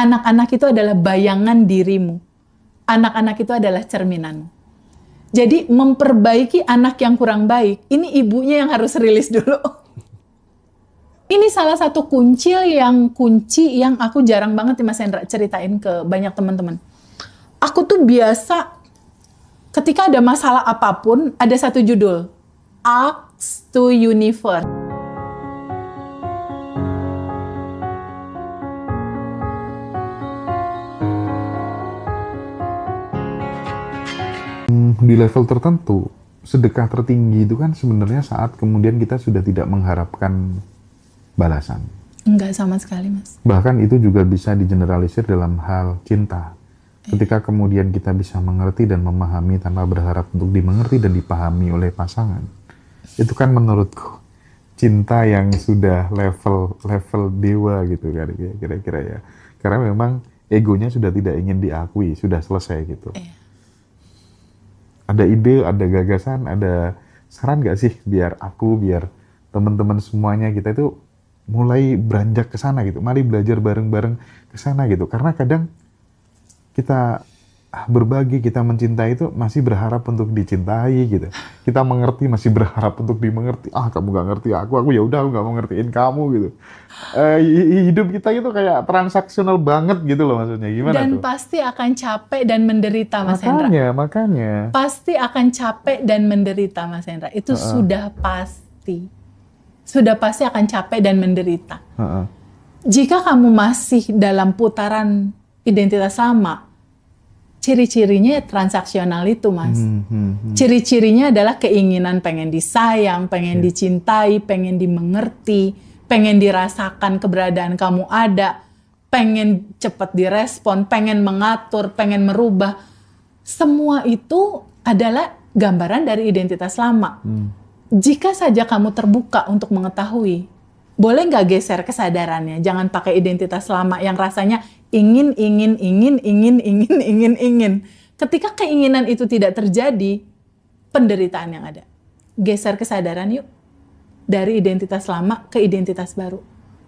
Anak-anak itu adalah bayangan dirimu. Anak-anak itu adalah cerminanmu. Jadi memperbaiki anak yang kurang baik, ini ibunya yang harus rilis dulu. Ini salah satu kunci yang aku jarang banget nih Mas Hendra ceritain ke banyak teman-teman. Aku tuh biasa ketika ada masalah apapun, ada satu judul, Ask to Universe. Di level tertentu, sedekah tertinggi itu kan sebenarnya saat kemudian kita sudah tidak mengharapkan balasan. Enggak sama sekali, Mas. Bahkan itu juga bisa digeneralisir dalam hal cinta. Ketika kemudian kita bisa mengerti dan memahami tanpa berharap untuk dimengerti dan dipahami oleh pasangan. Itu kan menurutku cinta yang sudah level dewa gitu kan kira-kira ya. Karena memang egonya sudah tidak ingin diakui, sudah selesai gitu. Ada ide, ada gagasan, ada saran nggak sih biar teman-teman semuanya kita itu mulai beranjak ke sana gitu. Mari belajar bareng-bareng ke sana gitu. Karena kadang kita berbagi, kita mencintai itu masih berharap untuk dicintai gitu. Kita mengerti masih berharap untuk dimengerti. Kamu nggak ngerti aku ya udah aku nggak mau ngertiin kamu gitu. Hidup kita itu kayak transaksional banget gitu loh maksudnya. Gimana dan tuh? Pasti akan capek dan menderita, Mas Hendra. Makanya. Pasti akan capek dan menderita, Mas Hendra. Itu sudah pasti. Sudah pasti akan capek dan menderita. Jika kamu masih dalam putaran identitas lama, ciri-cirinya transaksional itu, Mas. Ciri-cirinya adalah keinginan pengen disayang, pengen dicintai, pengen dimengerti, pengen dirasakan keberadaan kamu ada, pengen cepat direspon, pengen mengatur, pengen merubah. Semua itu adalah gambaran dari identitas lama. Jika saja kamu terbuka untuk mengetahui, boleh nggak geser kesadarannya? Jangan pakai identitas lama yang rasanya ingin. Ketika keinginan itu tidak terjadi, penderitaan yang ada. Geser kesadaran yuk. Dari identitas lama ke identitas baru.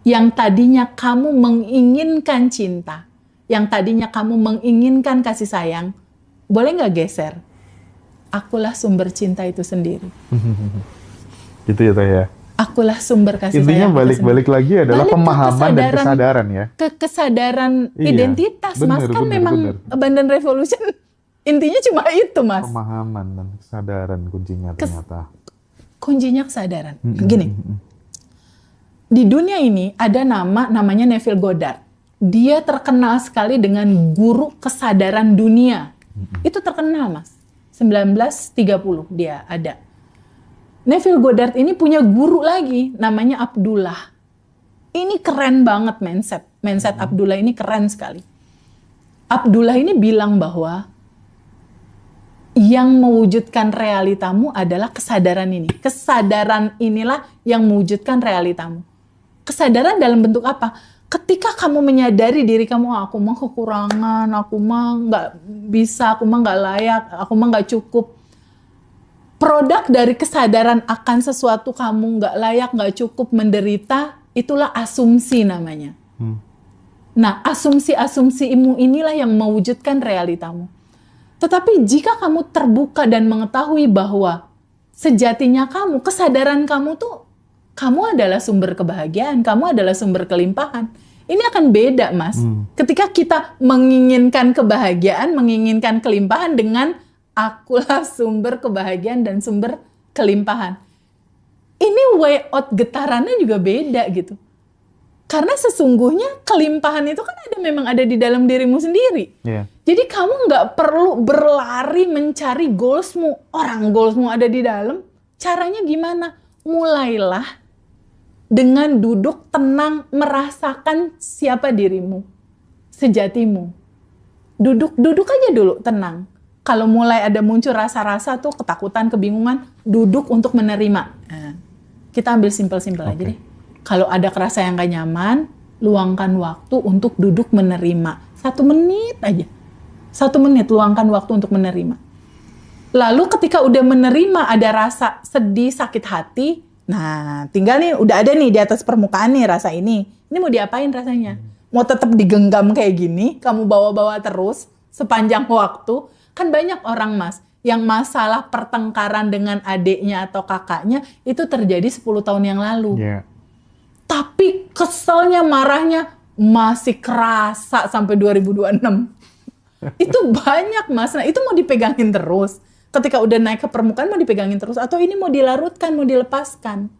Yang tadinya kamu menginginkan cinta, yang tadinya kamu menginginkan kasih sayang, boleh nggak geser? Akulah sumber cinta itu sendiri. Gitu ya Teh ya? Akulah sumber kasih intinya sayang. Intinya balik lagi adalah pemahaman dan kesadaran ya. Kesadaran identitas, Mas. Kan memang Abundant Revolution intinya cuma itu, Mas. Pemahaman dan kesadaran kuncinya ternyata. Kuncinya kesadaran. Gini, di dunia ini ada namanya Neville Goddard. Dia terkenal sekali dengan guru kesadaran dunia. Itu terkenal, Mas. 1930 dia ada. Neville Goddard ini punya guru lagi, namanya Abdullah. Ini keren banget mindset Abdullah ini keren sekali. Abdullah ini bilang bahwa yang mewujudkan realitamu adalah kesadaran ini. Kesadaran inilah yang mewujudkan realitamu. Kesadaran dalam bentuk apa? Ketika kamu menyadari diri kamu, aku mah kekurangan, aku mah nggak bisa, aku mah nggak layak, aku mah nggak cukup. Produk dari kesadaran akan sesuatu kamu nggak layak, nggak cukup, menderita, itulah asumsi namanya. Nah, asumsi-asumsimu inilah yang mewujudkan realitamu. Tetapi jika kamu terbuka dan mengetahui bahwa sejatinya kamu, kesadaran kamu tuh, kamu adalah sumber kebahagiaan, kamu adalah sumber kelimpahan. Ini akan beda, Mas. Ketika kita menginginkan kebahagiaan, menginginkan kelimpahan dengan akulah sumber kebahagiaan dan sumber kelimpahan. Ini way out getarannya juga beda gitu. Karena sesungguhnya kelimpahan itu kan memang ada di dalam dirimu sendiri. Jadi kamu nggak perlu berlari mencari goalsmu. Orang goalsmu ada di dalam. Caranya gimana? Mulailah dengan duduk tenang, merasakan siapa dirimu, sejatimu. Duduk aja dulu, tenang. Kalau mulai ada muncul rasa-rasa tuh, ketakutan, kebingungan, duduk untuk menerima. Nah, kita ambil simpel-simpel aja deh. Kalau ada kerasa yang gak nyaman, luangkan waktu untuk duduk menerima. 1 menit aja. 1 menit, luangkan waktu untuk menerima. Lalu ketika udah menerima, ada rasa sedih, sakit hati, nah tinggal nih, udah ada nih di atas permukaan nih rasa ini. Ini mau diapain rasanya? mau tetap digenggam kayak gini, kamu bawa-bawa terus sepanjang waktu. Kan banyak orang Mas, yang masalah pertengkaran dengan adiknya atau kakaknya itu terjadi 10 tahun yang lalu. Iya. Tapi keselnya, marahnya masih kerasa sampai 2026. Itu banyak Mas. Nah itu mau dipegangin terus. Ketika udah naik ke permukaan mau dipegangin terus. Atau ini mau dilarutkan, mau dilepaskan.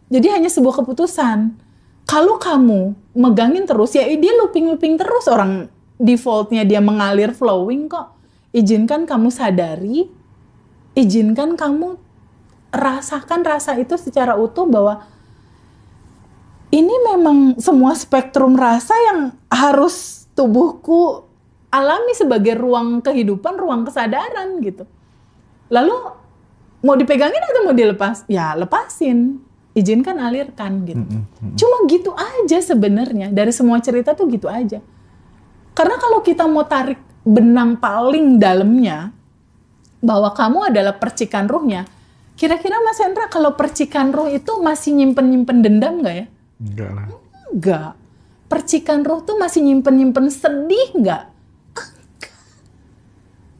Jadi hanya sebuah keputusan. Kalau kamu megangin terus, ya dia looping-looping terus. Orang defaultnya dia mengalir, flowing kok. Izinkan kamu sadari, izinkan kamu rasakan rasa itu secara utuh bahwa ini memang semua spektrum rasa yang harus tubuhku alami sebagai ruang kehidupan, ruang kesadaran gitu. Lalu mau dipegangin atau mau dilepas? Ya lepasin, izinkan alirkan gitu. Cuma gitu aja sebenarnya, dari semua cerita tuh gitu aja. Karena kalau kita mau tarik benang paling dalamnya, bahwa kamu adalah percikan ruhnya, kira-kira Mas Hendra kalau percikan ruh itu masih nyimpen-nyimpen dendam nggak ya? Enggak lah. Enggak. Percikan ruh tuh masih nyimpen-nyimpen sedih nggak?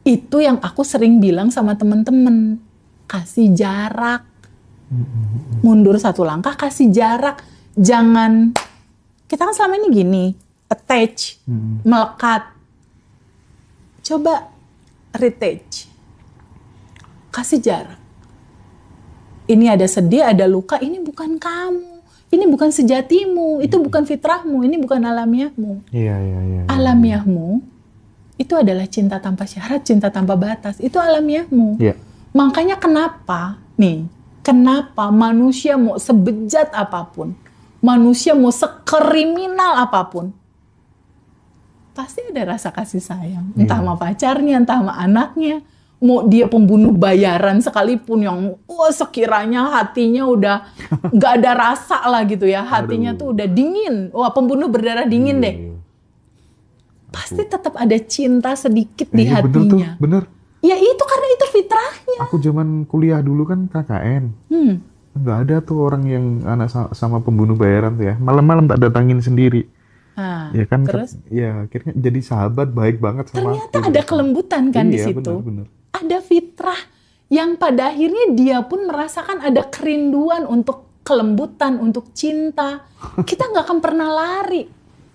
Itu yang aku sering bilang sama temen-temen. Kasih jarak. Mundur satu langkah, kasih jarak. Jangan, kita kan selama ini gini, attach, melekat. Coba retouch. Kasih jarak. Ini ada sedih, ada luka, ini bukan kamu. Ini bukan sejatimu, itu bukan fitrahmu, ini bukan alamiahmu. Iya. Alamiahmu itu adalah cinta tanpa syarat, cinta tanpa batas. Itu alamiahmu. Iya. Makanya kenapa manusia mau sebejat apapun, manusia mau sekriminal apapun, pasti ada rasa kasih sayang. Entah sama pacarnya, entah sama anaknya. Mau dia pembunuh bayaran sekalipun yang sekiranya hatinya udah nggak ada rasa lah gitu ya. Hatinya tuh udah dingin. Wah, pembunuh berdarah dingin deh. Pasti tetap ada cinta sedikit di hatinya. Bener. Ya itu karena itu fitrahnya. Aku zaman kuliah dulu kan KKN. Nggak ada tuh orang yang anak sama pembunuh bayaran tuh ya. Malam-malam tak datangin sendiri. Nah, Ya kan, terus ya akhirnya jadi sahabat baik banget sama ternyata aku. ada kelembutan kan di Iya, situ. benar. Ada fitrah yang pada akhirnya dia pun merasakan ada kerinduan untuk kelembutan, untuk cinta. Kita nggak akan pernah lari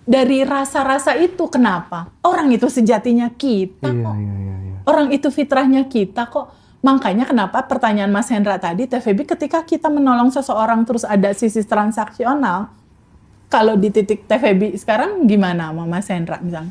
dari rasa-rasa itu. Kenapa? Orang itu sejatinya kita kok. Iya. Orang itu fitrahnya kita kok. Makanya kenapa pertanyaan Mas Hendra tadi, TVB, ketika kita menolong seseorang terus ada sisi transaksional, kalau di titik TVB sekarang gimana sama Mas Hendra misalnya?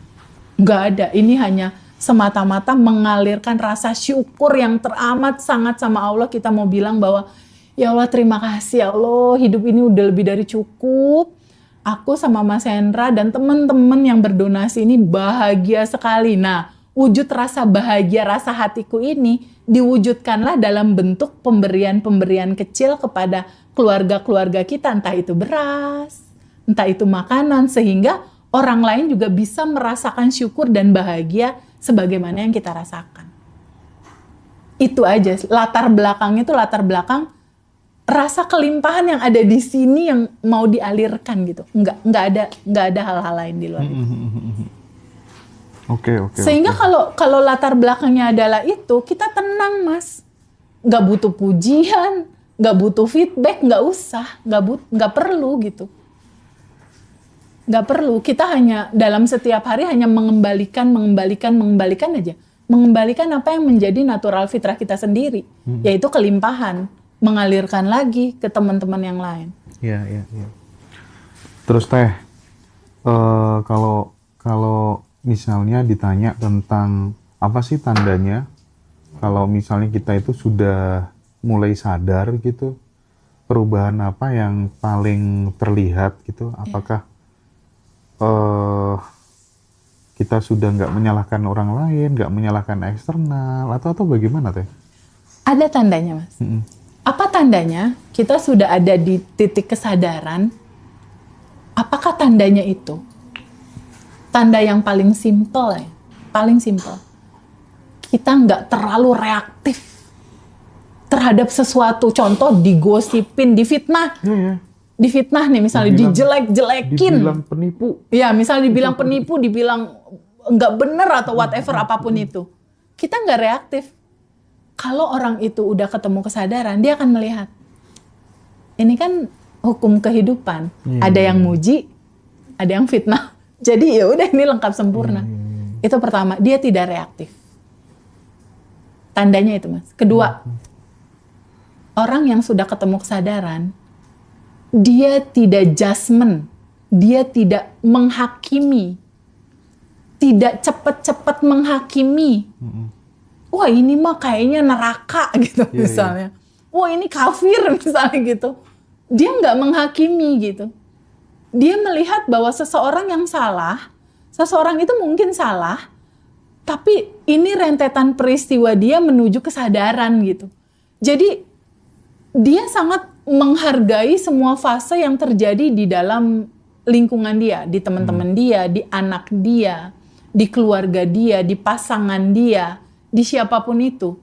Nggak ada, ini hanya semata-mata mengalirkan rasa syukur yang teramat sangat sama Allah. Kita mau bilang bahwa, ya Allah terima kasih ya Allah, hidup ini udah lebih dari cukup. Aku sama Mas Hendra dan teman-teman yang berdonasi ini bahagia sekali. Nah, wujud rasa bahagia, rasa hatiku ini diwujudkanlah dalam bentuk pemberian-pemberian kecil kepada keluarga-keluarga kita, entah itu beras, entah itu makanan, sehingga orang lain juga bisa merasakan syukur dan bahagia sebagaimana yang kita rasakan. Itu aja, latar belakangnya itu latar belakang rasa kelimpahan yang ada di sini yang mau dialirkan gitu. Nggak ada hal-hal lain di luar itu. Oke. Sehingga kalau latar belakangnya adalah itu, kita tenang Mas. Nggak butuh pujian, nggak butuh feedback, nggak usah, nggak perlu gitu. Nggak perlu, kita hanya dalam setiap hari hanya mengembalikan aja. Mengembalikan apa yang menjadi natural fitrah kita sendiri, yaitu kelimpahan. Mengalirkan lagi ke teman-teman yang lain. Iya. Terus Teh, kalau misalnya ditanya tentang apa sih tandanya, kalau misalnya kita itu sudah mulai sadar gitu, perubahan apa yang paling terlihat gitu, apakah kita sudah nggak menyalahkan orang lain, nggak menyalahkan eksternal, atau bagaimana Teh? Ada tandanya Mas. Apa tandanya? Kita sudah ada di titik kesadaran. Apakah tandanya itu? Tanda yang paling simpel ya, paling simpel. Kita nggak terlalu reaktif terhadap sesuatu. Contoh digosipin, difitnah. Iya. difitnah nih, misalnya dijelek-jelekin. Dibilang penipu. Ya, misalnya dibilang penipu, dibilang nggak bener atau whatever apapun itu. Kita nggak reaktif. Kalau orang itu udah ketemu kesadaran, dia akan melihat. Ini kan hukum kehidupan. Ada yang muji, ada yang fitnah. Jadi ya udah, ini lengkap sempurna. Itu pertama, dia tidak reaktif. Tandanya itu, Mas. Kedua, orang yang sudah ketemu kesadaran, dia tidak judgment, dia tidak menghakimi, tidak cepat-cepat menghakimi. Wah, ini mah kayaknya neraka gitu misalnya. Wah, ini kafir misalnya gitu. Dia nggak menghakimi gitu. Dia melihat bahwa seseorang yang salah, seseorang itu mungkin salah, tapi ini rentetan peristiwa dia menuju kesadaran gitu. Jadi dia sangat menghargai semua fase yang terjadi di dalam lingkungan dia, di teman-teman dia, di anak dia, di keluarga dia, di pasangan dia, di siapapun itu.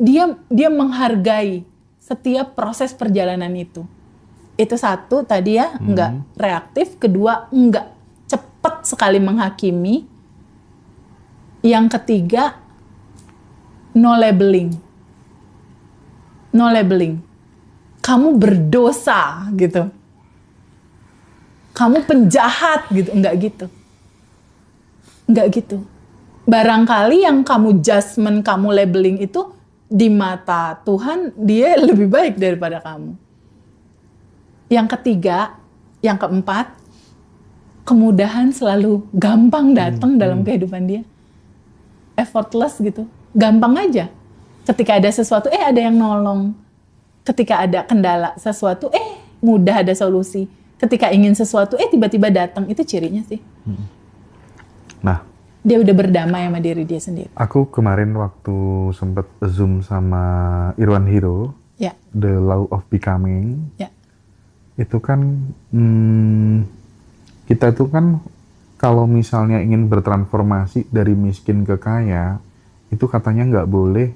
Dia menghargai setiap proses perjalanan itu. Itu satu tadi ya, nggak reaktif. Kedua, nggak cepat sekali menghakimi. Yang ketiga, no labeling. No labeling. Kamu berdosa gitu. Kamu penjahat gitu. Enggak gitu. Enggak gitu. Barangkali yang kamu judgment, kamu labeling itu di mata Tuhan dia lebih baik daripada kamu. Yang ketiga, yang keempat, kemudahan selalu gampang datang dalam kehidupan dia. Effortless gitu. Gampang aja. Ketika ada sesuatu, ada yang nolong. Ketika ada kendala sesuatu, mudah ada solusi. Ketika ingin sesuatu, tiba-tiba datang. Itu cirinya sih. Nah, dia udah berdamai sama diri dia sendiri. Aku kemarin waktu sempat Zoom sama Irwan Hiro, The Law of Becoming, itu kan kita itu kan kalau misalnya ingin bertransformasi dari miskin ke kaya, itu katanya nggak boleh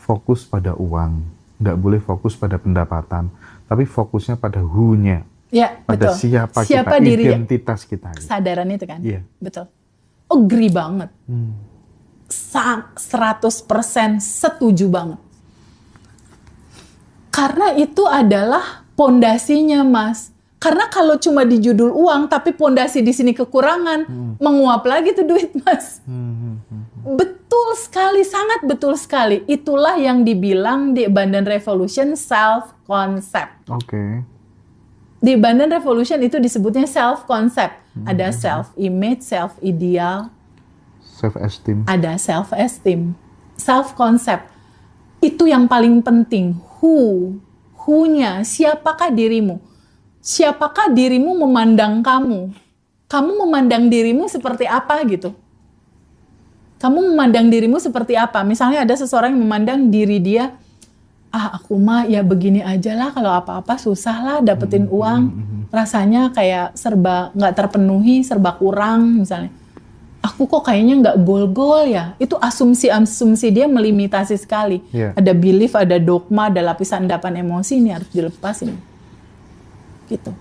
fokus pada uang, nggak boleh fokus pada pendapatan, tapi fokusnya pada who-nya, pada betul. siapa kita, diri identitas kita. Kesadaran itu kan, betul. Agree banget. 100% setuju banget. Karena itu adalah pondasinya, Mas. Karena kalau cuma di judul uang, tapi pondasi di sini kekurangan, menguap lagi tuh duit, Mas. Betul sekali, sangat betul sekali. Itulah yang dibilang di Abundant Revolution self-concept. Di Abundant Revolution itu disebutnya self-concept. Ada self-image, self-ideal. Self-esteem. Ada self-esteem. Self-concept. Itu yang paling penting. Who-nya, siapakah dirimu? Siapakah dirimu memandang kamu? Kamu memandang dirimu seperti apa gitu? Kamu memandang dirimu seperti apa? Misalnya ada seseorang yang memandang diri dia, aku mah ya begini aja lah, kalau apa-apa susah lah dapetin uang. Rasanya kayak serba nggak terpenuhi, serba kurang misalnya. Aku kok kayaknya nggak goal-goal ya. Itu asumsi-asumsi dia melimitasi sekali. Ada belief, ada dogma, ada lapisan endapan emosi, ini harus dilepas ini. Gitu.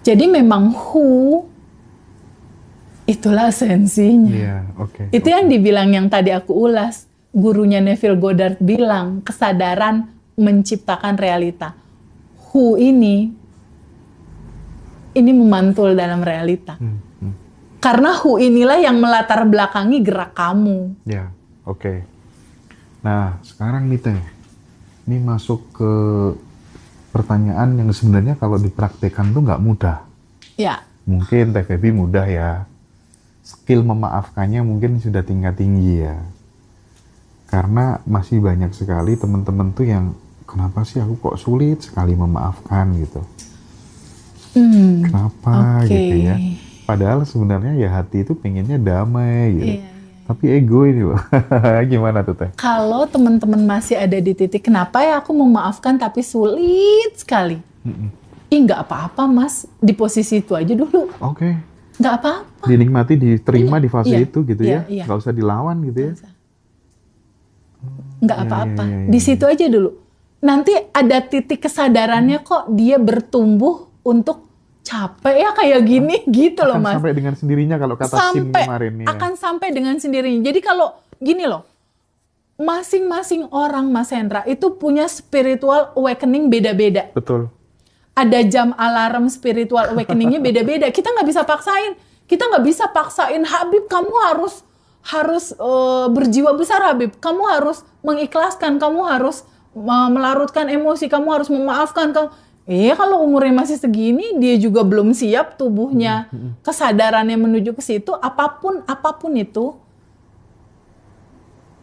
Jadi memang itulah esensinya. Itu yang dibilang yang tadi aku ulas. Gurunya Neville Goddard bilang, kesadaran menciptakan realita. Ini memantul dalam realita. Karena inilah yang melatar belakangi gerak kamu. Nah, sekarang nih Teh, ini masuk ke pertanyaan yang sebenarnya kalau dipraktekkan tuh nggak mudah. Mungkin Teh Febi mudah ya. Skill memaafkannya mungkin sudah tingkat tinggi ya. Karena masih banyak sekali teman-teman tuh yang kenapa sih aku kok sulit sekali memaafkan gitu. Kenapa gitu ya. Padahal sebenarnya ya hati itu pengennya damai gitu. Tapi ego ini loh. Gimana tuh Teh? Kalau teman-teman masih ada di titik kenapa ya aku memaafkan tapi sulit sekali. Nggak apa-apa Mas, di posisi itu aja dulu. Nggak apa-apa. Dinikmati, diterima di fase itu gitu ya. Nggak usah dilawan gitu ya. Nggak apa-apa. Di situ aja dulu. Nanti ada titik kesadarannya kok dia bertumbuh untuk capek ya kayak gini gitu loh Akan Mas. sampai dengan sendirinya kalau kata Sin kemarin ya. Akan sampai dengan sendirinya. Jadi kalau gini loh, masing-masing orang Mas Hendra itu punya spiritual awakening beda-beda. Betul. Ada jam alarm spiritual awakeningnya beda-beda. Kita nggak bisa paksain. Kita nggak bisa paksain, Habib kamu harus berjiwa besar Habib. Kamu harus mengikhlaskan, kamu harus melarutkan emosi, kamu harus memaafkan. Iya kalau umurnya masih segini, dia juga belum siap tubuhnya, kesadarannya menuju ke situ. Apapun itu,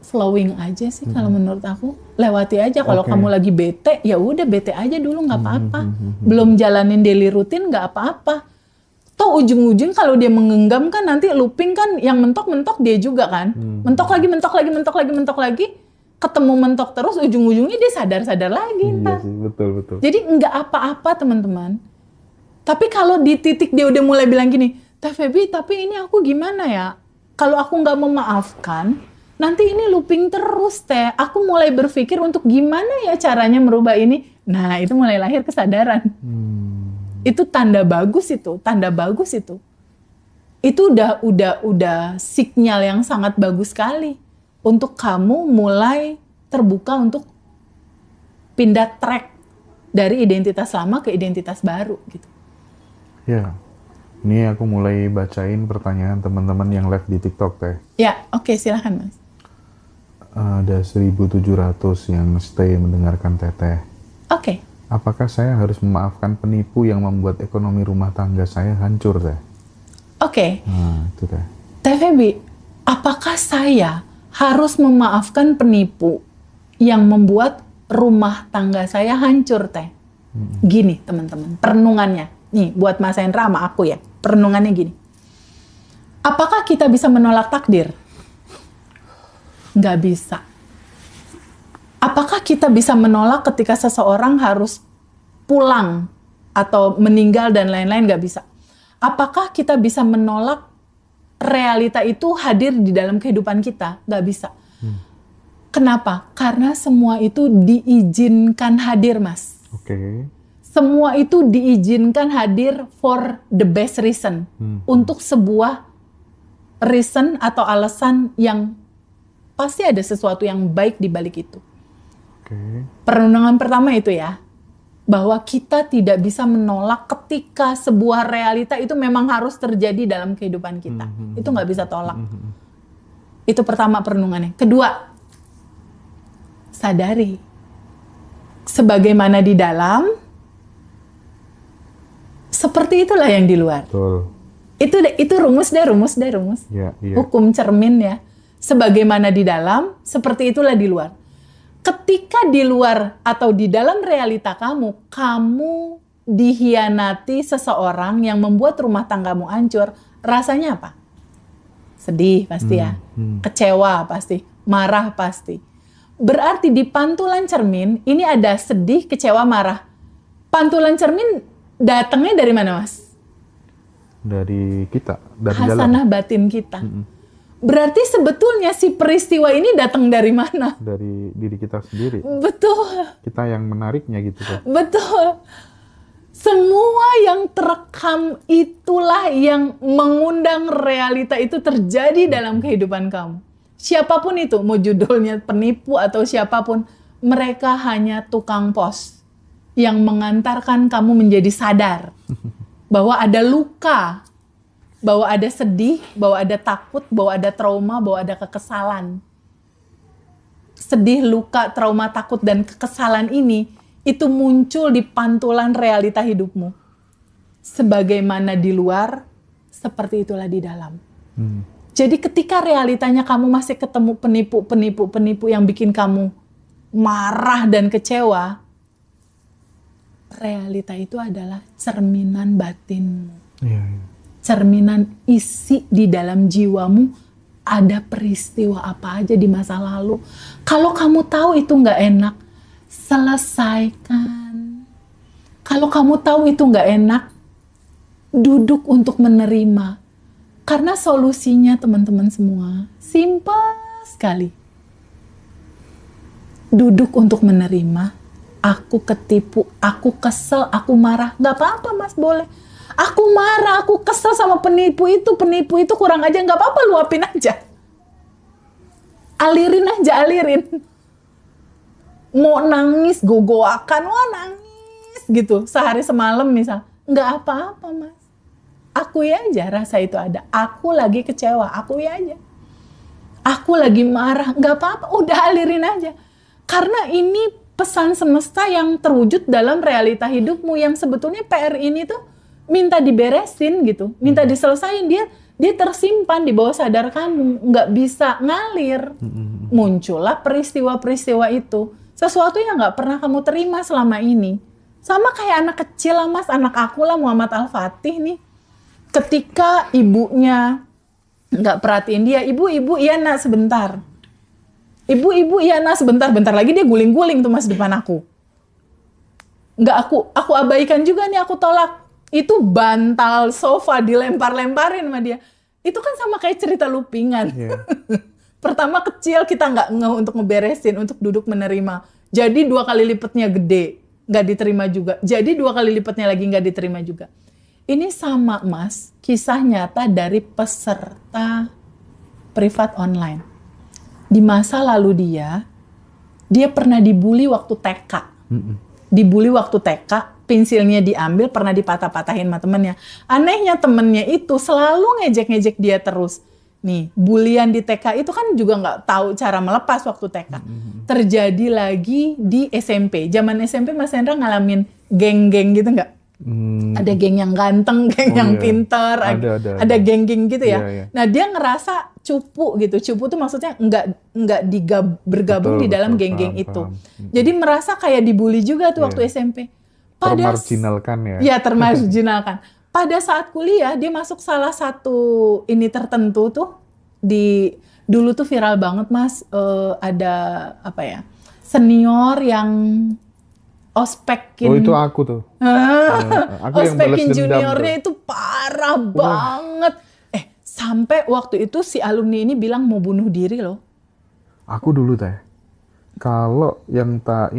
flowing aja sih kalau menurut aku. Lewati aja. Kalau kamu lagi bete, ya udah bete aja dulu, nggak apa-apa. Belum jalanin daily rutin, nggak apa-apa. Toh ujung-ujung kalau dia mengenggam kan nanti looping kan, yang mentok-mentok dia juga kan. Mentok lagi. Ketemu mentok terus, ujung-ujungnya dia sadar-sadar lagi. Iya sih, betul. Jadi nggak apa-apa teman-teman. Tapi kalau di titik dia udah mulai bilang gini, Teh Feby, tapi ini aku gimana ya? Kalau aku nggak memaafkan, nanti ini looping terus Teh. Aku mulai berpikir untuk gimana ya caranya merubah ini. Nah itu mulai lahir kesadaran. Itu tanda bagus itu. Itu udah sinyal yang sangat bagus sekali. Untuk kamu mulai terbuka untuk pindah track dari identitas lama ke identitas baru gitu. Ya, ini aku mulai bacain pertanyaan teman-teman yang live di TikTok Teh. Ya, oke, silakan Mas. Ada 1.700 yang stay mendengarkan Teteh. Oke. Apakah saya harus memaafkan penipu yang membuat ekonomi rumah tangga saya hancur Teh? Oke. Nah, itu Teh. Teh Feby, apakah saya harus memaafkan penipu yang membuat rumah tangga saya hancur Teh? Gini teman-teman, perenungannya. Nih buat Mas Hendra sama aku ya, perenungannya gini. Apakah kita bisa menolak takdir? Nggak bisa. Apakah kita bisa menolak ketika seseorang harus pulang atau meninggal dan lain-lain? Nggak bisa. Apakah kita bisa menolak realita itu hadir di dalam kehidupan kita? Nggak bisa. Kenapa? Karena semua itu diizinkan hadir, Mas. Oke. Semua itu diizinkan hadir for the best reason. Untuk sebuah reason atau alasan yang pasti ada sesuatu yang baik di balik itu. Oke. Perenungan pertama itu ya, bahwa kita tidak bisa menolak ketika sebuah realita itu memang harus terjadi dalam kehidupan kita. Itu nggak bisa tolak. Itu pertama perenungannya. Kedua, sadari. Sebagaimana di dalam, seperti itulah yang di luar. Betul. Itu rumus deh. Ya, iya. Hukum cermin ya. Sebagaimana di dalam, seperti itulah di luar. Ketika di luar atau di dalam realita kamu dihianati seseorang yang membuat rumah tanggamu hancur, rasanya apa? Sedih pasti ya, kecewa pasti, marah pasti. Berarti di pantulan cermin, ini ada sedih, kecewa, marah. Pantulan cermin datangnya dari mana, Mas? Dari kita, dari Hasanah dalam. batin kita. Berarti sebetulnya si peristiwa ini datang dari mana? Dari diri kita sendiri. Betul. Kita yang menariknya gitu kan. Betul. Semua yang terekam itulah yang mengundang realita itu terjadi dalam kehidupan kamu. Siapapun itu, mau judulnya penipu atau siapapun, mereka hanya tukang pos yang mengantarkan kamu menjadi sadar bahwa ada luka, bahwa ada sedih, bahwa ada takut, bahwa ada trauma, bahwa ada kekesalan. Sedih, luka, trauma, takut, dan kekesalan ini itu muncul di pantulan realita hidupmu. Sebagaimana di luar, seperti itulah di dalam. Jadi ketika realitanya kamu masih ketemu penipu yang bikin kamu marah dan kecewa, realita itu adalah cerminan batinmu. Iya. Cerminan isi di dalam jiwamu, ada peristiwa apa aja di masa lalu. Kalau kamu tahu itu nggak enak, selesaikan. Kalau kamu tahu itu nggak enak, duduk untuk menerima. Karena solusinya teman-teman semua, simpel sekali. Duduk untuk menerima aku ketipu, aku kesel, aku marah. Nggak apa-apa mas, boleh. Aku marah, aku kesel sama penipu itu kurang aja, nggak apa-apa, luapin aja. Alirin aja, alirin. Mau nangis, gogoakan, wah nangis gitu. Sehari semalam misal, nggak apa-apa mas. Akui aja rasa itu ada. Aku lagi kecewa, akui aja. Aku lagi marah, nggak apa-apa, udah alirin aja. Karena ini pesan semesta yang terwujud dalam realita hidupmu, yang sebetulnya PR ini tuh minta diberesin gitu, minta diselesain. Dia tersimpan di bawah sadar kamu, nggak bisa ngalir. Muncullah peristiwa-peristiwa itu, sesuatu yang nggak pernah kamu terima selama ini. Sama kayak anak kecil lah mas, anak aku lah, Muhammad Al-Fatih nih. Ketika ibunya nggak perhatiin dia, ibu iya nak sebentar. Ibu iya nak sebentar, bentar lagi dia guling-guling tuh mas depan aku. Nggak aku abaikan juga nih, aku tolak. Itu bantal sofa dilempar-lemparin sama dia. Itu kan sama kayak cerita lupingan. Yeah. Pertama kecil kita nggak ngeh untuk ngeberesin, untuk duduk menerima. Jadi 2 kali lipatnya gede, nggak diterima juga. Jadi 2 kali lipatnya lagi nggak diterima juga. Ini sama mas, kisah nyata dari peserta privat online. Di masa lalu dia pernah dibully waktu TK. Dibully waktu TK, pensilnya diambil, pernah dipatah-patahin sama temennya. Anehnya temennya itu selalu ngejek-ngejek dia terus. Nih, bulian di TK itu kan juga nggak tahu cara melepas waktu TK. Terjadi lagi di SMP. Zaman SMP Mas Hendra ngalamin geng-geng gitu nggak? Ada geng yang ganteng, geng yang pinter, ada geng-geng gitu ya. Yeah. Nah dia ngerasa cupu gitu. Cupu tuh maksudnya nggak bergabung di dalam geng-geng itu. Jadi merasa kayak dibully juga tuh waktu SMP. Termarginalkan ya. Iya, termarginalkan. Pada saat kuliah dia masuk salah satu ini tertentu tuh, dulu tuh viral banget mas, ada apa ya, senior yang ospekin. Oh itu aku tuh. Aku yang balas ospekin dendam juniornya tuh. Itu parah banget. Sampai waktu itu si alumni ini bilang mau bunuh diri loh. Aku dulu teh, kalau yang tak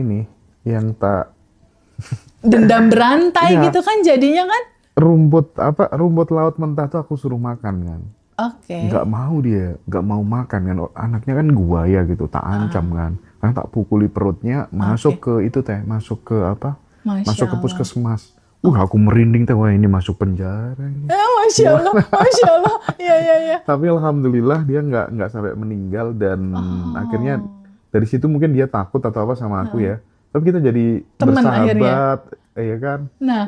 dendam berantai gitu kan jadinya kan. Rumput laut mentah tuh aku suruh makan kan. Oke. Nggak mau makan kan. Anaknya kan gua ya gitu, tak ancam kan. Karena tak pukuli perutnya, masuk ke itu teh, masuk ke puskesmas. Aku merinding teh, wah ini masuk penjara. Masya Allah. Iya. Tapi alhamdulillah dia nggak sampai meninggal dan akhirnya dari situ mungkin dia takut atau apa sama aku ya. Tapi kita jadi temen bersahabat, akhirnya. Iya kan? Nah,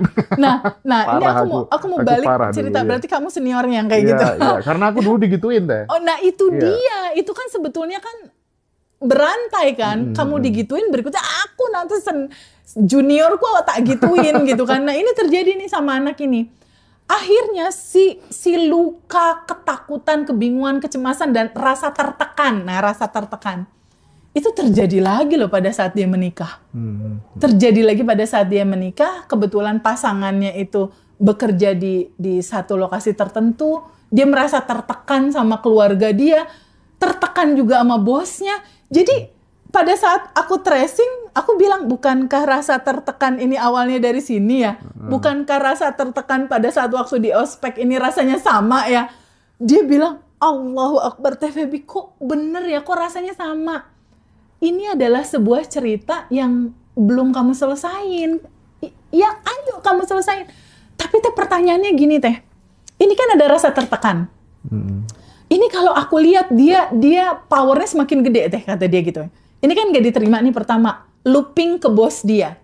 ini aku mau balik cerita. Dulu, berarti kamu seniornya yang kayak gitu. Iya, karena aku dulu digituin deh. Oh, nah itu dia. Itu kan sebetulnya kan berantai kan. Kamu digituin, berikutnya aku nanti juniorku tak gituin gitu kan. Nah ini terjadi nih sama anak ini. Akhirnya si luka, ketakutan, kebingungan, kecemasan, dan rasa tertekan. Nah rasa tertekan itu terjadi lagi loh pada saat dia menikah. Terjadi lagi pada saat dia menikah, kebetulan pasangannya itu bekerja di satu lokasi tertentu, dia merasa tertekan sama keluarga dia, tertekan juga sama bosnya. Jadi pada saat aku tracing, aku bilang, bukankah rasa tertekan ini awalnya dari sini ya? Bukankah rasa tertekan pada saat waktu di ospek ini rasanya sama ya? Dia bilang, Allahu Akbar Teh Febi, kok bener ya, kok rasanya sama? Ini adalah sebuah cerita yang belum kamu selesain. Ya ayo kamu selesain. Tapi teh pertanyaannya gini teh, ini kan ada rasa tertekan. Ini kalau aku lihat dia powernya semakin gede teh, kata dia gitu. Ini kan gak diterima nih pertama, looping ke bos dia.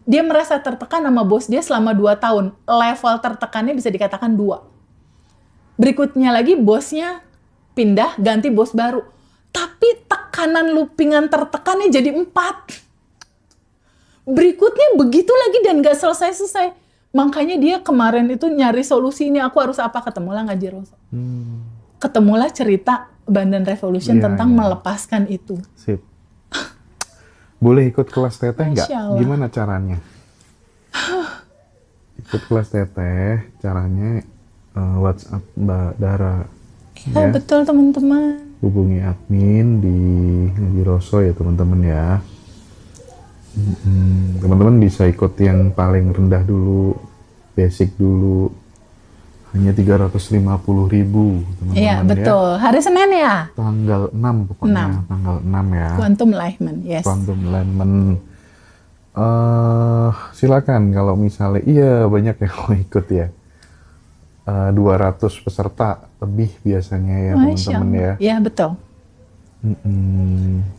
Dia merasa tertekan sama bos dia selama 2 tahun. Level tertekannya bisa dikatakan 2. Berikutnya lagi bosnya pindah, ganti bos baru. Tapi tekanan loopingan tertekannya jadi 4. Berikutnya begitu lagi dan gak selesai-selesai. Makanya dia kemarin itu nyari solusi, ini aku harus apa, ketemulah ngaji Rasul. Ketemulah cerita Bandan Revolution tentang melepaskan itu. Sip. Boleh ikut kelas teteh nggak? Gimana caranya? Ikut kelas teteh, caranya WhatsApp Mbak Dara. Ya, betul teman-teman. Hubungi admin di Ngaji Roso ya teman-teman ya. Teman-teman bisa ikut yang paling rendah dulu, basic dulu, hanya 350.000 teman-teman Iya, ya. betul. Hari Senin ya? Tanggal 6 pokoknya, 6. tanggal 6 ya. Quantum Alignment, yes. Quantum Alignment. Silakan kalau misalnya, iya banyak yang mau ikut ya. 200 peserta lebih biasanya ya teman-teman ya. Iya, betul.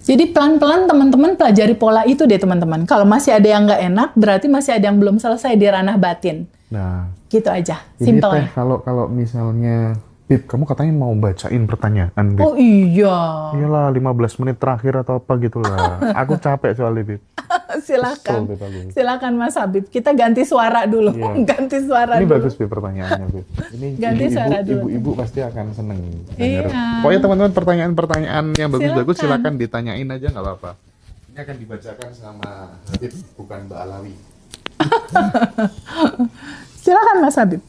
Jadi pelan-pelan teman-teman pelajari pola itu deh teman-teman. Kalau masih ada yang nggak enak, berarti masih ada yang belum selesai di ranah batin. Nah, Gitu aja, ini simple teh ya. kalau misalnya, Bib, kamu katanya mau bacain pertanyaan, Bib. Oh iya, Iyalah, 15 menit terakhir atau apa gitu lah. Aku capek soalnya, Bib. silakan. Kesel, Bib, aku. Silakan Mas Habib. Kita ganti suara dulu. Iya. Ganti suara Ini dulu. bagus, Bib, pertanyaannya, Bib. Ini Ganti suara dulu. ibu-ibu pasti akan seneng Iya. denger. Pokoknya teman-teman pertanyaan-pertanyaan yang bagus-bagus Silakan. silakan ditanyain aja, nggak apa-apa. Ini akan dibacakan sama Habib, bukan Mbak Alawi. Silakan Mas Habib.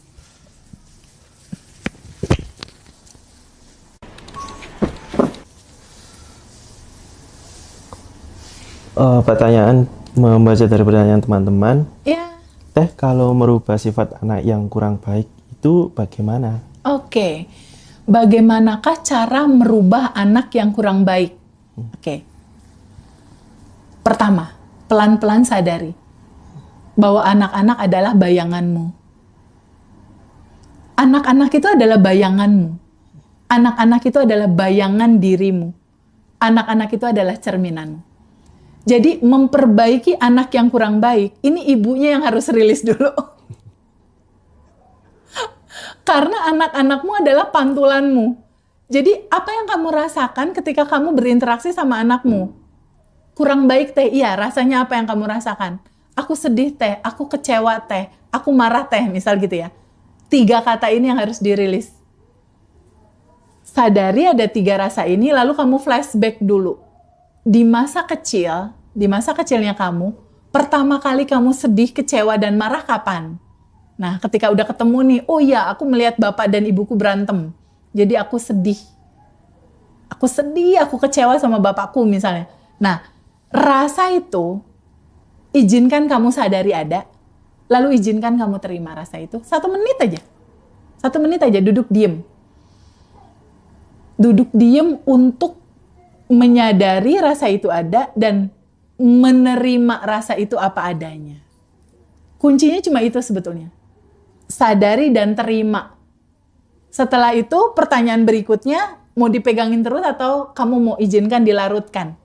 Pertanyaan, membaca dari pertanyaan teman-teman, Ya. Teh kalau merubah sifat anak yang kurang baik itu bagaimana? Oke. Bagaimanakah cara merubah anak yang kurang baik? Oke. Pertama, pelan-pelan sadari bahwa anak-anak adalah bayanganmu. Anak-anak itu adalah bayanganmu. Anak-anak itu adalah bayangan dirimu. Anak-anak itu adalah cerminanmu. Jadi memperbaiki anak yang kurang baik, ini ibunya yang harus rilis dulu. Karena anak-anakmu adalah pantulanmu. Jadi apa yang kamu rasakan ketika kamu berinteraksi sama anakmu? Kurang baik teh, iya rasanya apa yang kamu rasakan? Aku sedih teh, aku kecewa teh, aku marah teh, misal gitu ya. 3 kata ini yang harus dirilis. Sadari ada 3 rasa ini, lalu kamu flashback dulu. Di masa kecilnya kamu, pertama kali kamu sedih, kecewa, dan marah kapan? Nah, ketika udah ketemu nih, oh iya, aku melihat bapak dan ibuku berantem. Jadi aku sedih. Aku kecewa sama bapakku misalnya. Nah, rasa itu, izinkan kamu sadari ada, lalu izinkan kamu terima rasa itu. 1 menit aja. 1 menit aja, duduk diem. Duduk diem untuk menyadari rasa itu ada dan menerima rasa itu apa adanya. Kuncinya cuma itu sebetulnya. Sadari dan terima. Setelah itu pertanyaan berikutnya mau dipegangin terus atau kamu mau izinkan dilarutkan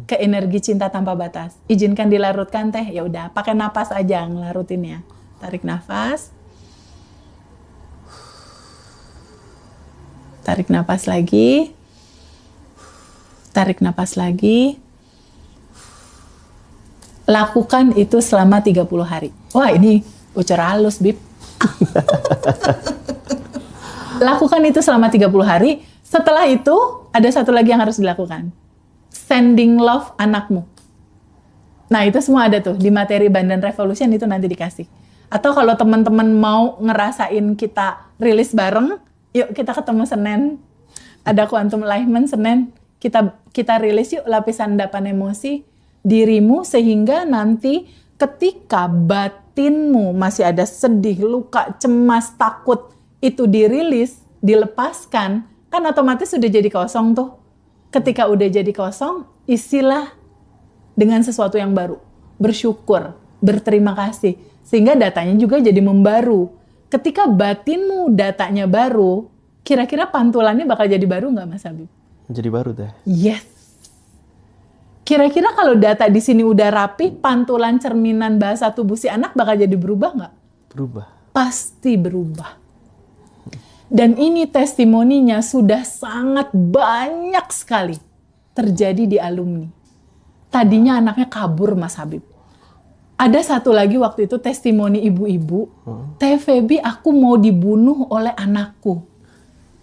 ke energi cinta tanpa batas. Izinkan dilarutkan teh, ya udah pakai napas aja ngelarutinnya. Tarik nafas. Tarik napas lagi. Tarik napas lagi. Lakukan itu selama 30 hari. Wah, ini ucap halus, Bib. Lakukan itu selama 30 hari. Setelah itu, ada satu lagi yang harus dilakukan. Sending love anakmu. Nah, itu semua ada tuh. Di materi Bandan Revolution itu nanti dikasih. Atau kalau teman-teman mau ngerasain kita rilis bareng, yuk kita ketemu Senin. Ada Quantum Alignment Senin. Kita rilis yuk lapisan endapan emosi dirimu sehingga nanti ketika batinmu masih ada sedih, luka, cemas, takut itu dirilis, dilepaskan, kan otomatis sudah jadi kosong tuh. Ketika udah jadi kosong, isilah dengan sesuatu yang baru. Bersyukur, berterima kasih. Sehingga datanya juga jadi membaru. Ketika batinmu datanya baru, kira-kira pantulannya bakal jadi baru nggak Mas Habib? Jadi baru Teh. Yes. Kira-kira kalau data di sini udah rapi, pantulan cerminan bahasa tubuh si anak bakal jadi berubah nggak? Berubah. Pasti berubah. Dan ini testimoninya sudah sangat banyak sekali terjadi di alumni. Tadinya anaknya kabur Mas Habib. Ada satu lagi waktu itu testimoni ibu-ibu, Teh Feby aku mau dibunuh oleh anakku.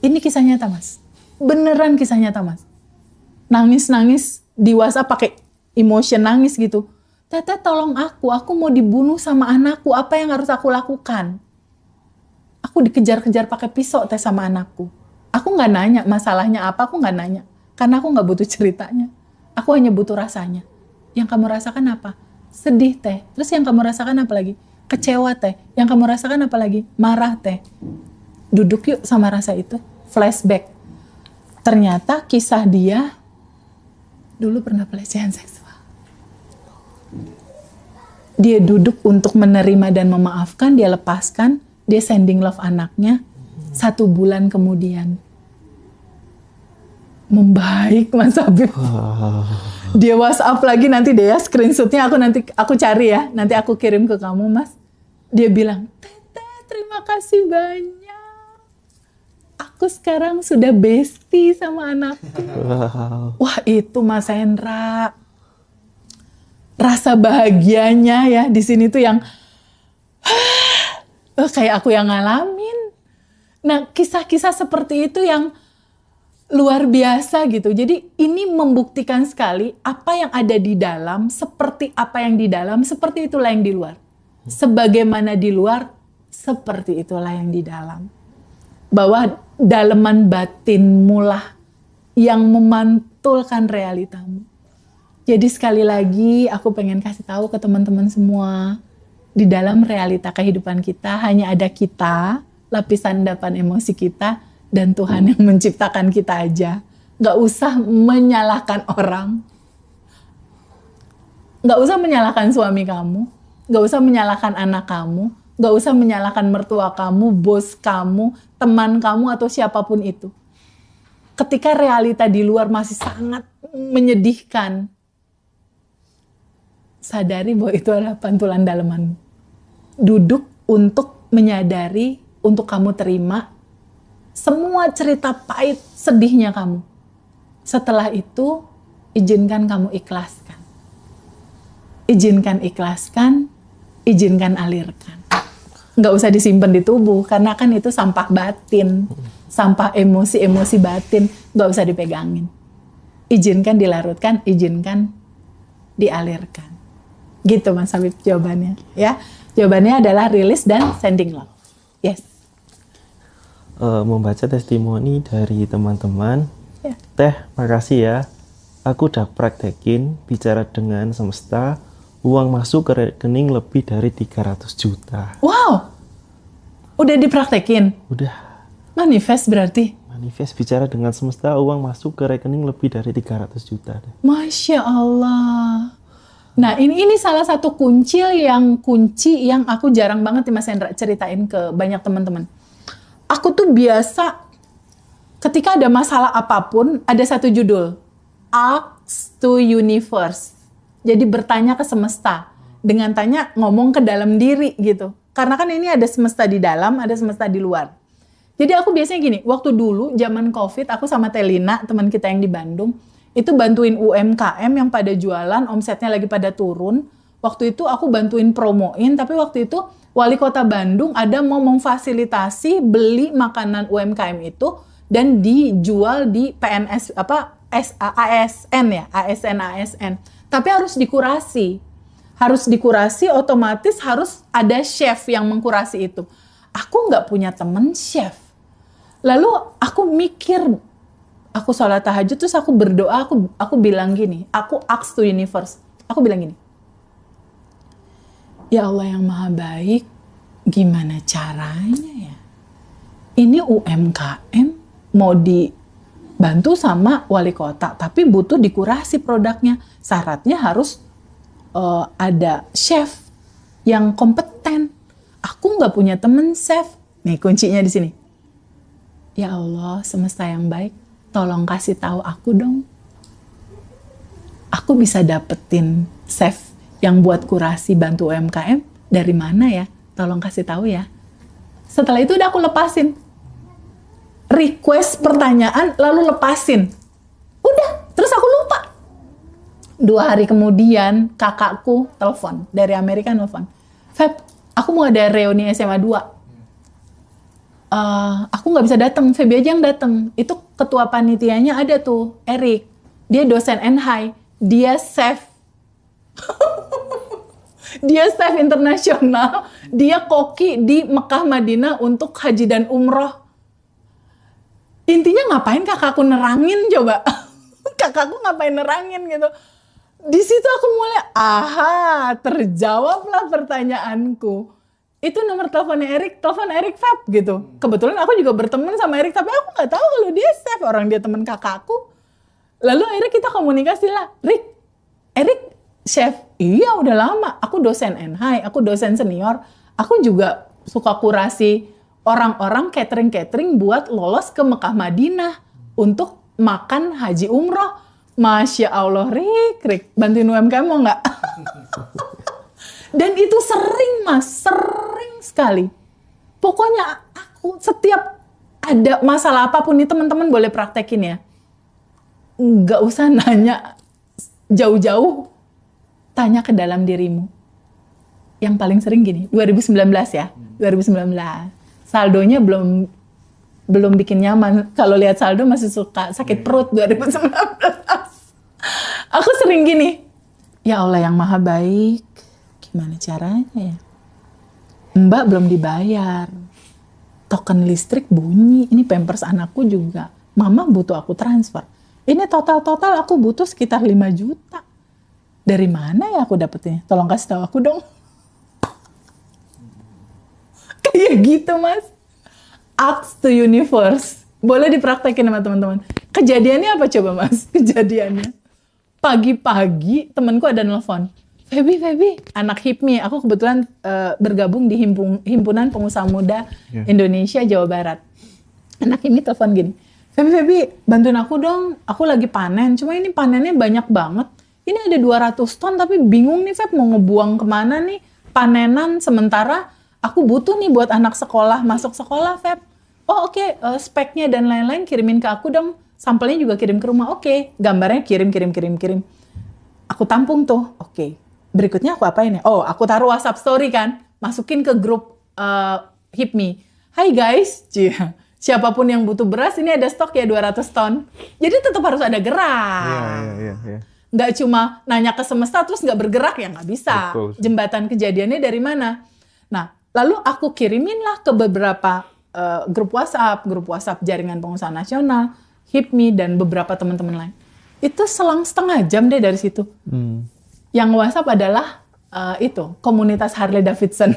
Ini kisah nyata Mas. Beneran kisah nyata Mas. Nangis-nangis di WhatsApp pakai emotion nangis gitu. Teteh tolong aku mau dibunuh sama anakku, apa yang harus aku lakukan? Aku dikejar-kejar pakai pisau teh sama anakku. Aku nggak nanya masalahnya apa, aku nggak nanya. Karena aku nggak butuh ceritanya. Aku hanya butuh rasanya. Yang kamu rasakan apa? Sedih teh. Terus yang kamu rasakan apa lagi? Kecewa teh. Yang kamu rasakan apa lagi? Marah teh. Duduk yuk sama rasa itu. Flashback. Ternyata kisah dia dulu pernah pelecehan seksual. Dia duduk untuk menerima dan memaafkan, dia lepaskan, dia sending love anaknya. 1 bulan kemudian membaik Mas Habib. Dia WhatsApp lagi nanti deh ya, screenshotnya aku cari ya, nanti aku kirim ke kamu Mas. Dia bilang, Teteh terima kasih banyak. Aku sekarang sudah bestie sama anakku. Wah itu Mas Hendra, rasa bahagianya ya di sini tuh yang kayak aku yang ngalamin. Nah kisah-kisah seperti itu yang luar biasa gitu. Jadi ini membuktikan sekali apa yang ada di dalam, seperti apa yang di dalam, seperti itulah yang di luar. Sebagaimana di luar, seperti itulah yang di dalam. Bahwa daleman batinmu lah yang memantulkan realitamu. Jadi sekali lagi aku pengen kasih tahu ke teman-teman semua, di dalam realita kehidupan kita hanya ada kita, lapisan endapan emosi kita, dan Tuhan yang menciptakan kita aja. Gak usah menyalahkan orang. Gak usah menyalahkan suami kamu. Gak usah menyalahkan anak kamu. Gak usah menyalahkan mertua kamu, bos kamu, teman kamu, atau siapapun itu. Ketika realita di luar masih sangat menyedihkan, sadari bahwa itu adalah pantulan dalemanmu. Duduk untuk menyadari, untuk kamu terima semua cerita pahit sedihnya kamu. Setelah itu, izinkan kamu ikhlaskan. Izinkan ikhlaskan, izinkan alirkan. Nggak usah disimpan di tubuh, karena kan itu sampah batin. Sampah emosi-emosi batin, nggak usah dipegangin. Izinkan dilarutkan, izinkan dialirkan. Gitu Mas Habib jawabannya. Ya, jawabannya adalah release dan sending love. Yes. Membaca testimoni dari teman-teman. Ya. Teh, makasih ya. Aku udah praktekin bicara dengan semesta, uang masuk ke rekening lebih dari 300 juta. Wow, udah dipraktekin? Udah. Manifest berarti? Manifest bicara dengan semesta, uang masuk ke rekening lebih dari 300 juta. Masya Allah. Nah ini salah satu kunci yang aku jarang banget nih Mas Hendra ceritain ke banyak teman-teman. Aku tuh biasa ketika ada masalah apapun, ada satu judul, Ask to Universe. Jadi bertanya ke semesta, dengan tanya ngomong ke dalam diri gitu. Karena kan ini ada semesta di dalam, ada semesta di luar. Jadi aku biasanya gini, waktu dulu zaman COVID, aku sama Telina, teman kita yang di Bandung, itu bantuin UMKM yang pada jualan, omsetnya lagi pada turun. Waktu itu aku bantuin promoin, tapi waktu itu Wali Kota Bandung ada mau memfasilitasi beli makanan UMKM itu dan dijual di PNS ASN ya, ASN. Tapi harus dikurasi. Harus dikurasi, otomatis harus ada chef yang mengkurasi itu. Aku nggak punya temen chef. Lalu aku mikir, aku sholat tahajud terus aku berdoa, aku bilang gini, aku ask to universe. Aku bilang gini, ya Allah yang maha baik, gimana caranya ya? Ini UMKM mau dibantu sama wali kota, tapi butuh dikurasi produknya. Syaratnya harus ada chef yang kompeten. Aku nggak punya temen chef. Nih kuncinya di sini. Ya Allah, semesta yang baik, tolong kasih tahu aku dong. Aku bisa dapetin chef yang buat kurasi bantu UMKM dari mana ya? Tolong kasih tahu ya. Setelah itu udah aku lepasin. Request pertanyaan lalu lepasin. Udah, terus aku lupa. 2 hari kemudian kakakku telepon dari Amerika telepon. Feb, aku mau ada reuni SMA 2. Aku nggak bisa datang, Febi aja yang datang. Itu ketua panitianya ada tuh, Erik. Dia dosen NHI, dia chef. Dia chef internasional, dia koki di Mekah Madinah untuk haji dan umroh. Intinya ngapain kakakku nerangin coba? Kakakku ngapain nerangin gitu? Di situ aku mulai, terjawablah pertanyaanku. Itu nomor teleponnya Erik, telepon Erik Feb gitu. Kebetulan aku juga berteman sama Erik, tapi aku nggak tahu kalau dia save, orang dia teman kakakku. Lalu akhirnya kita komunikasi lah, Erik chef, iya udah lama. Aku dosen NHI, aku dosen senior. Aku juga suka kurasi orang-orang catering buat lolos ke Mekah Madinah untuk makan haji umroh. Masya Allah, Rik, bantuin UMKM mau nggak? Dan itu sering Mas, sering sekali. Pokoknya aku setiap ada masalah apapun nih teman-teman boleh praktekin ya. Nggak usah nanya jauh-jauh, tanya ke dalam dirimu. Yang paling sering gini, 2019 ya, 2019. Saldonya belum bikin nyaman. Kalau lihat saldo masih suka sakit perut 2019. Aku sering gini, ya Allah yang maha baik, gimana caranya ya? Mbak belum dibayar, token listrik bunyi, ini pampers anakku juga, mama butuh aku transfer. Ini total aku butuh sekitar 5 juta. Dari mana ya aku dapetinnya? Tolong kasih tahu aku dong. Kayak gitu Mas. Ask to universe. Boleh dipraktekin sama teman-teman. Kejadiannya apa coba Mas? Kejadiannya. Pagi-pagi temanku ada nelfon. Feby, anak HIPMI. Aku kebetulan bergabung di Himpunan Pengusaha Muda Indonesia Jawa Barat. Anak ini telepon gini. Feby, bantuin aku dong. Aku lagi panen. Cuma ini panennya banyak banget. Ini ada 200 ton tapi bingung nih Feb mau ngebuang kemana nih panenan sementara aku butuh nih buat anak sekolah masuk sekolah Feb. Oh oke, speknya dan lain-lain kirimin ke aku dong. Sampelnya juga kirim ke rumah. Oke, gambarnya kirim. Aku tampung tuh. Oke. Berikutnya aku apain ya? Oh, aku taruh WhatsApp story kan. Masukin ke grup HIPMI. Hai guys, siapapun yang butuh beras ini ada stok ya 200 ton. Jadi tetap harus ada gerak. Iya. Nggak cuma nanya ke semesta terus nggak bergerak ya nggak bisa. Betul. Jembatan kejadiannya dari mana? Nah, lalu aku kirimin lah ke beberapa grup WhatsApp jaringan pengusaha nasional, HIPMI dan beberapa teman-teman lain. Itu selang setengah jam deh dari situ. Yang WhatsApp adalah itu komunitas Harley Davidson.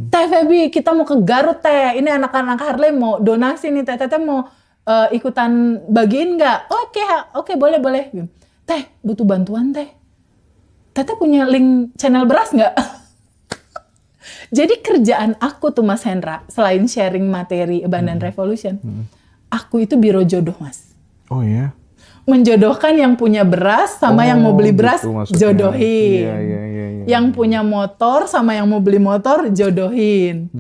Teh Feby, kita mau ke Garut Teh. Ini anak-anak Harley mau donasi nih Teh mau ikutan bagiin nggak? Oke, boleh. Teh, butuh bantuan Teh. Teh punya link channel beras nggak? Jadi kerjaan aku tuh Mas Hendra, selain sharing materi Abundant Revolution, aku itu biro jodoh Mas. Oh iya? Menjodohkan yang punya beras sama yang mau beli beras, gitu jodohin. Iya. Yang punya motor sama yang mau beli motor, jodohin.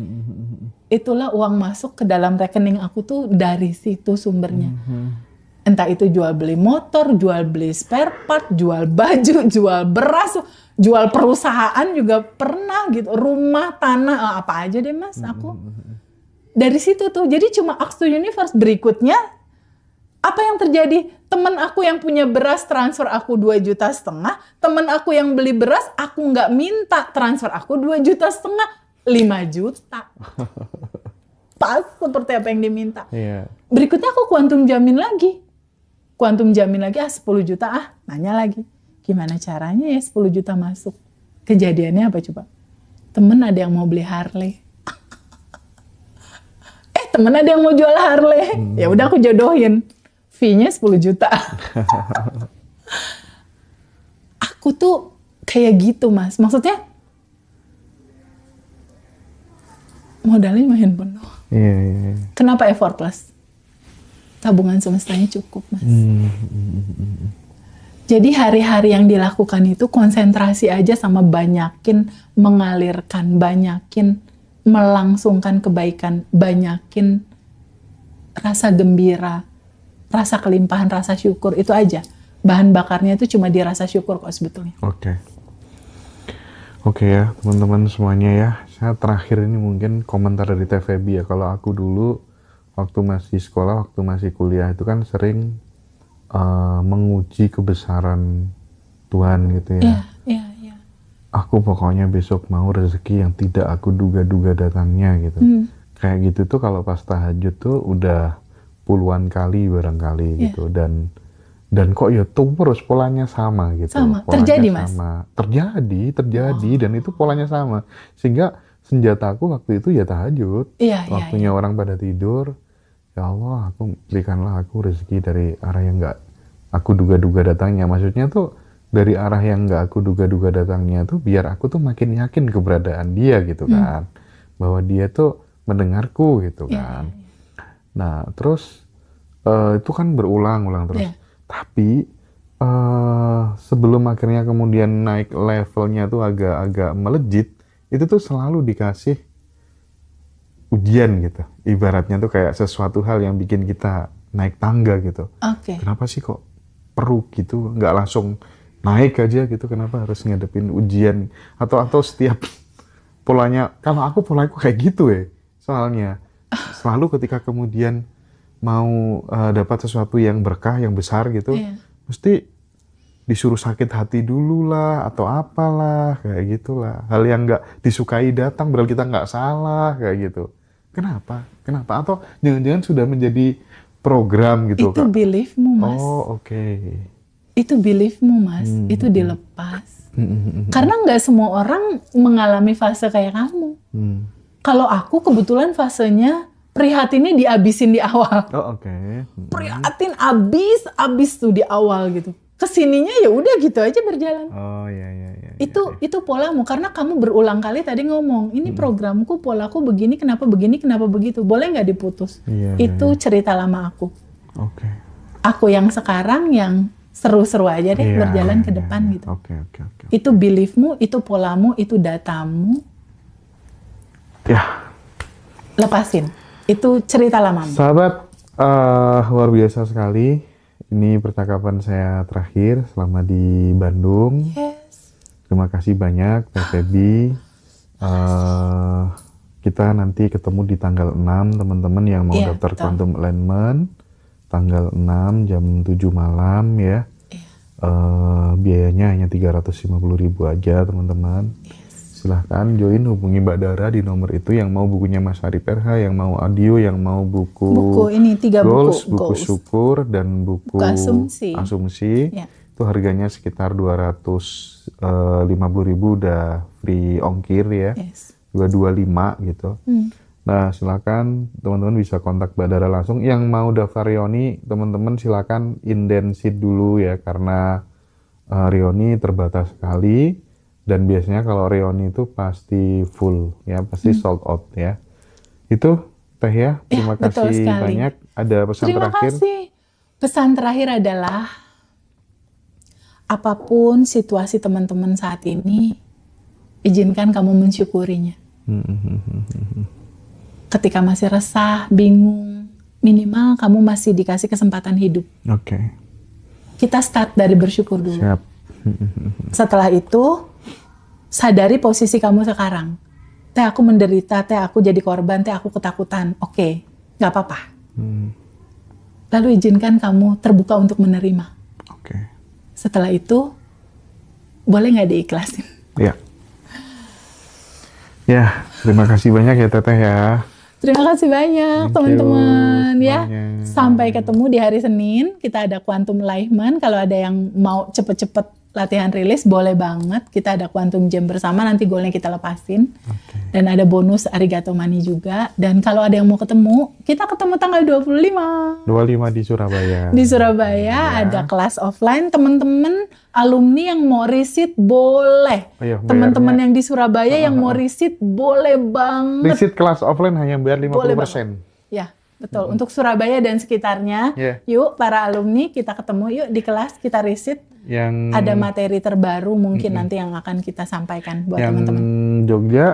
Itulah uang masuk ke dalam rekening aku tuh dari situ sumbernya. Entah itu jual beli motor, jual beli spare part, jual baju, jual beras, jual perusahaan juga pernah gitu. Rumah, tanah, apa aja deh Mas aku. Dari situ tuh, jadi cuma ask to universe. Berikutnya, apa yang terjadi? Temen aku yang punya beras transfer aku 2,5 juta. Temen aku yang beli beras, aku nggak minta transfer aku 2,5 juta, 5 juta. Pas seperti apa yang diminta. Iya. Berikutnya aku kuantum jamin lagi 10 juta nanya lagi. Gimana caranya ya 10 juta masuk? Kejadiannya apa coba? Temen ada yang mau beli Harley. Temen ada yang mau jual Harley. Ya udah aku jodohin. Fee-nya 10 juta. Aku tuh kayak gitu Mas. Maksudnya modalnya lumayan penuh. Iya. Kenapa effortless? Tabungan semestanya cukup Mas. Jadi hari-hari yang dilakukan itu konsentrasi aja sama banyakin mengalirkan, banyakin melangsungkan kebaikan, banyakin rasa gembira, rasa kelimpahan, rasa syukur, itu aja. Bahan bakarnya itu cuma di rasa syukur kok sebetulnya. Oke ya teman-teman semuanya ya. Saya terakhir ini mungkin komentar dari Teh Feby ya. Kalau aku dulu waktu masih sekolah, waktu masih kuliah itu kan sering menguji kebesaran Tuhan gitu ya. Iya. Aku pokoknya besok mau rezeki yang tidak aku duga-duga datangnya gitu. Kayak gitu tuh kalau pas tahajud tuh udah puluhan kali barangkali gitu. Dan Dan kok ya terus polanya sama gitu. Sama. Polanya Terjadi, Mas? sama. Terjadi dan itu polanya sama. Sehingga senjataku waktu itu ya tahajud. Iya, iya, Waktunya orang pada tidur, ya Allah, aku berikanlah aku rezeki dari arah yang nggak aku duga-duga datangnya. Maksudnya tuh dari arah yang nggak aku duga-duga datangnya tuh biar aku tuh makin yakin keberadaan dia gitu kan. Bahwa dia tuh mendengarku gitu Iya, kan. Nah, terus itu kan berulang-ulang terus. Iya. Tapi sebelum akhirnya kemudian naik levelnya tuh agak-agak melejit, itu tuh selalu dikasih ujian gitu. Ibaratnya tuh kayak sesuatu hal yang bikin kita naik tangga gitu. Oke. Kenapa sih kok perlu gitu? Nggak langsung naik aja gitu? Kenapa harus ngadepin ujian? Atau setiap polanya, kalau aku polaku kayak gitu ya. Soalnya selalu ketika kemudian mau dapat sesuatu yang berkah, yang besar gitu, Iya. mesti disuruh sakit hati dulu lah, atau apalah, kayak gitulah. Hal yang nggak disukai datang, berarti kita nggak salah, kayak gitu. Kenapa? Kenapa? Atau jangan-jangan sudah menjadi program gitu, Itu Kak? beliefmu, Mas. Oh, oke. Itu beliefmu, Mas. Itu dilepas. Karena nggak semua orang mengalami fase kayak kamu. Kalau aku kebetulan fasenya prihatinnya dihabisin di awal. Oh, oke. Prihatin abis tuh di awal gitu. Kesininya ya udah gitu aja berjalan. Oh, iya. Itu polamu karena kamu berulang kali tadi ngomong ini programku, polaku begini, kenapa begitu. Boleh nggak diputus? Iya, Itu cerita lama aku. Oke. Aku yang sekarang yang seru-seru aja deh Iya, berjalan ke iya, depan iya. gitu. Oke. Itu beliefmu, itu polamu, itu datamu. Ya, Lepasin. Itu cerita lamamu. sahabat, luar biasa sekali. Ini percakapan saya terakhir selama di Bandung. Yes. Terima kasih banyak, Teh Febi. Kita nanti ketemu di tanggal 6, teman-teman yang mau Iya, daftar betul. Quantum Alignment. Tanggal 6 jam 7 malam ya. Biayanya hanya 350.000 aja, teman-teman. Silahkan join, hubungi Mbak Dara di nomor itu yang mau bukunya Mas Arif RH, yang mau audio, yang mau Buku ini 3 Goals, buku. buku syukur, dan buku asumsi. Ya. Itu harganya sekitar 250.000 udah free ongkir ya. Yes. 225 gitu. Nah, silakan teman-teman bisa kontak Mbak Dara langsung. Yang mau daftar Rioni, teman-teman silakan inden seat dulu ya, karena Rioni terbatas sekali. Dan biasanya kalau Rioni itu pasti full ya, pasti sold out ya. Itu Teh ya, terima betul kasih sekali. banyak. Ada pesan Terima terakhir? kasih. Pesan terakhir adalah apapun situasi teman-teman saat ini, izinkan kamu mensyukurinya. Ketika masih resah, bingung, minimal kamu masih dikasih kesempatan hidup. Oke. Kita start dari bersyukur dulu. Siap. Setelah itu, sadari posisi kamu sekarang. Teh aku menderita, teh aku jadi korban, teh aku ketakutan. Oke, nggak apa-apa. Lalu izinkan kamu terbuka untuk menerima. Oke. Setelah itu, boleh nggak diikhlasin? Ya. Ya, terima kasih banyak ya Teteh ya. Terima kasih banyak Thank you teman-teman ya. semuanya. Sampai ketemu di hari Senin. Kita ada Quantum Alignment. Kalau ada yang mau cepet-cepet latihan rilis, boleh banget. Kita ada Quantum Jam bersama. Nanti goalnya kita lepasin. Dan ada bonus Arigato Money juga. Dan kalau ada yang mau ketemu, kita ketemu tanggal 25. 25 di Surabaya. Di Surabaya ada kelas offline. Teman-teman alumni yang mau riset boleh. Oh iya, Teman-teman bayarnya- yang di Surabaya yang mau riset boleh banget. Visit kelas offline hanya bayar 50%. Boleh banget. Ya, betul. Untuk Surabaya dan sekitarnya, Yeah. yuk para alumni kita ketemu yuk di kelas, kita riset. Yang Ada materi terbaru mungkin nanti yang akan kita sampaikan buat yang teman-teman. Jogja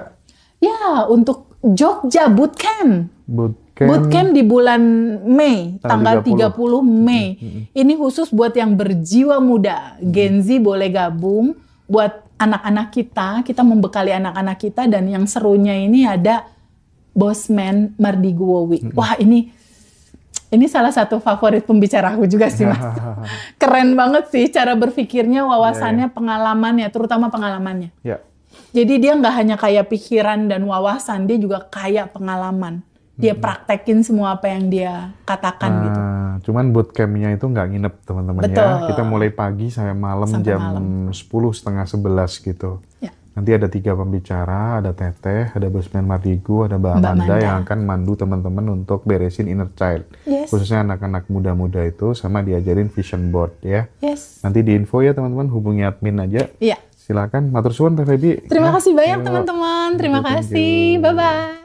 Ya, untuk Jogja Bootcamp. bootcamp. Bootcamp di bulan Mei, tanggal Tanggal 30 Mei. Ini khusus buat yang berjiwa muda. Gen Z boleh gabung. Buat anak-anak kita membekali anak-anak kita. Dan yang serunya ini ada Bosman Mardiguwowi. Wah, ini salah satu favorit pembicara aku juga sih, Mas. Keren banget sih cara berpikirnya, wawasannya, pengalamannya, terutama pengalamannya. Ya. Jadi dia nggak hanya kaya pikiran dan wawasan, dia juga kaya pengalaman. Dia praktekin semua apa yang dia katakan gitu. Cuman bootcampnya itu nggak nginep teman-teman ya. Betul. Kita mulai pagi sampai malam Sampai jam malam. 10 setengah 11 gitu. Ya. Nanti ada 3 pembicara, ada Teteh, ada Bosman Mardigu, ada Mbak Amanda Amanda. yang akan mandu teman-teman untuk beresin inner child. Yes. Khususnya anak-anak muda-muda itu sama diajarin vision board ya. Yes. Nanti di info ya teman-teman, hubungi admin aja. Iya. Silakan, matur suwun Teh Febi. Terima Ya, kasih banyak yuk. teman-teman. Terima Thank you. kasih. Bye-bye.